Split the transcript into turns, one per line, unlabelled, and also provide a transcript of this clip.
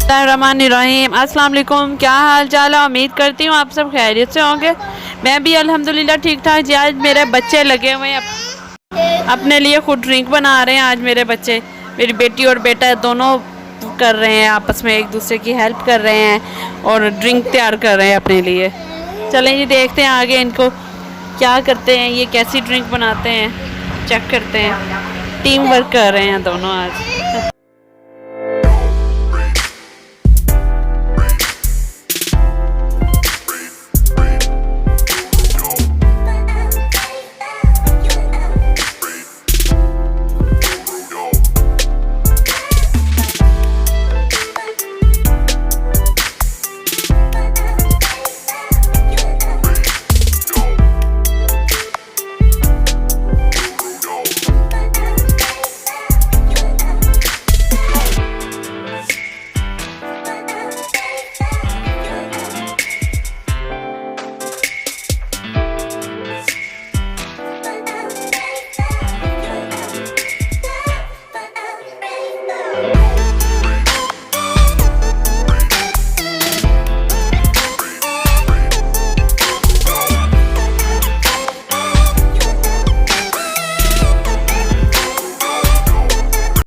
बिस्मिल्लाहिर्रहमानिर्रहीम। अस्सलाम वालेकुम, क्या हाल चाल है। उम्मीद करती हूँ आप सब खैरियत से होंगे। मैं भी अल्हम्दुलिल्लाह ठीक ठाक जी। आज मेरे बच्चे लगे हुए हैं अपने लिए खुद ड्रिंक बना रहे हैं। आज मेरे बच्चे, मेरी बेटी और बेटा दोनों कर रहे हैं, आपस में एक दूसरे की हेल्प कर रहे हैं और ड्रिंक तैयार कर रहे हैं अपने लिए। चलें जी, देखते हैं आगे इनको क्या करते हैं, ये कैसी ड्रिंक बनाते हैं, चेक करते हैं। टीम वर्क कर रहे हैं दोनों आज।